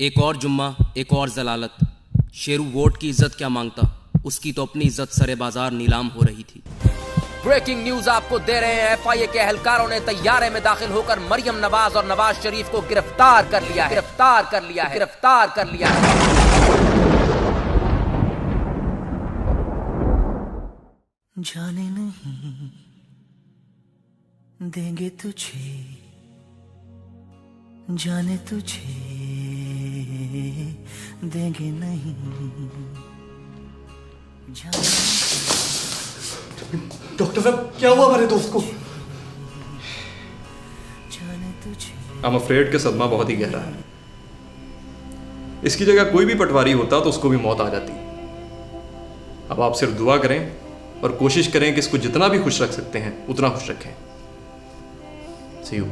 एक और जुम्मा, एक और जलालत। शेरू वोट की इज्जत क्या मांगता, उसकी तो अपनी इज्जत सरे बाजार नीलाम हो रही थी। ब्रेकिंग न्यूज आपको दे रहे हैं। एफआईए के एहलकारों ने तैयारे में दाखिल होकर मरियम नवाज और नवाज शरीफ को गिरफ्तार कर लिया है। जाने नहीं देंगे तुझे, जाने तुझे देंगे नहीं, डॉक्टर साहब क्या हुआ हमारे दोस्त को? जाने तुझे। आई एम अफ्रेड के सदमा बहुत ही गहरा है। इसकी जगह कोई भी पटवारी होता तो उसको भी मौत आ जाती। अब आप सिर्फ दुआ करें और कोशिश करें कि इसको जितना भी खुश रख सकते हैं उतना खुश रखें। सी यू।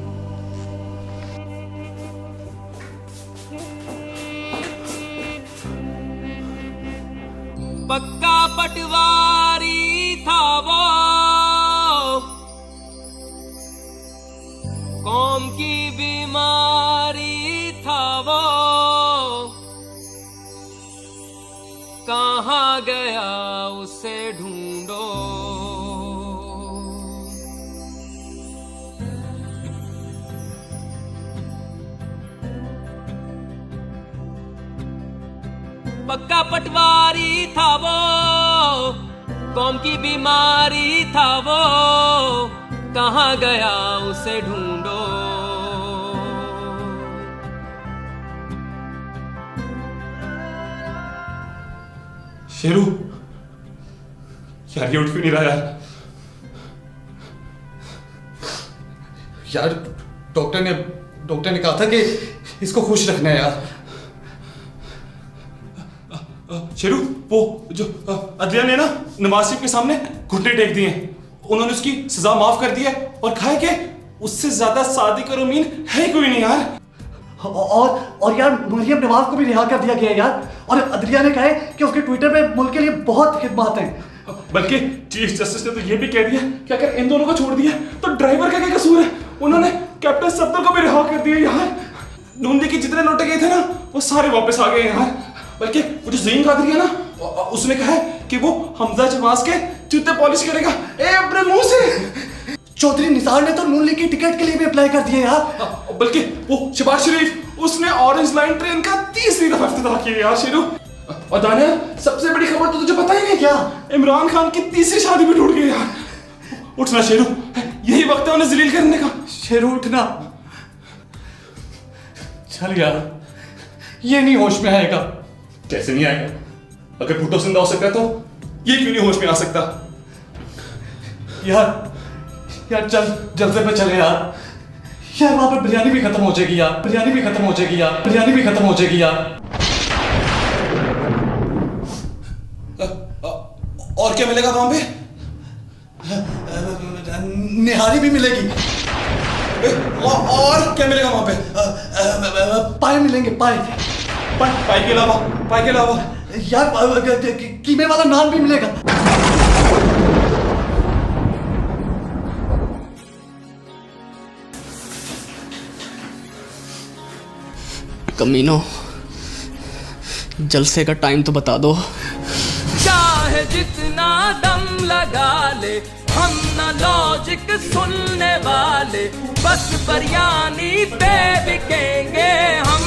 पक्का पटवारी था वो, कौम की बीमारी था वो, कहाँ गया उसे ढूंढो। पक्का पटवारी था वो, कौम की बीमारी था वो, कहाँ गया उसे ढूंढो। शेरू यार, ये उठ क्यों नहीं रहा यार? डॉक्टर ने कहा था कि इसको खुश रखना है यार। शेरू, वो जो अदलिया ने ना नवाज शरीफ के सामने घुटने टेक दिए, उन्होंने उसकी सजा माफ कर दी है और कहा है कि उससे ज्यादा सादिक और अमीन है कोई नहीं यार। और यार मरियम नवाज को भी रिहा कर दिया गया यार। और अदलिया ने कहा है कि उसके ट्विटर पे मुल्क के लिए बहुत खिदमत है। बल्कि चीफ जस्टिस ने तो ये भी कह दिया कि अगर इन दोनों को छोड़ दिया तो ड्राइवर का क्या कसूर है। उन्होंने कैप्टन सत्तर को भी रिहा कर दिया यार। नून लीग के जितने लौटे गए थे ना वो सारे वापस आ गए यार। बल्कि वो जो ज़हीन कादरी है ना, उसने कहा है कि वो हमजा जवाज के जूते पॉलिश करेगा। ए अपने मुंह से। चौधरी निसार ने तो नून लीग की टिकट के लिए भी अप्लाई कर दिया यार। बल्कि वो शहबाज शरीफ, उसने ऑरेंज लाइन ट्रेन का तीसरी दफा इफ्तिताह किया यार। शेरू और दानिया, सबसे बड़ी खबर तो तुझे पता ही नहीं क्या? इमरान खान की तीसरी शादी भी टूट गई यार। उठना शेरू, यही वक्त है उन्हें जलील करने का। शेरू उठना। चल यार, ये नहीं होश में आएगा। कैसे नहीं आएगा? अगर भुट्टो जिंदा हो सकता है तो ये क्यों नहीं होश में आ सकता? यार चल जल्दी पे चले यार। यार वहां पर बिरयानी भी खत्म हो जाएगी यार। और क्या मिलेगा वहां पे? निहारी भी मिलेगी। और क्या मिलेगा वहां पे? पाए मिलेंगे, पाए के अलावा यार कीमे वाला नान भी मिलेगा। कमीनो, जलसे का टाइम तो बता दो। चाहे जितना दम लगा ले, हम न लॉजिक सुनने वाले, बस बिरयानी पे बिकेंगे हम।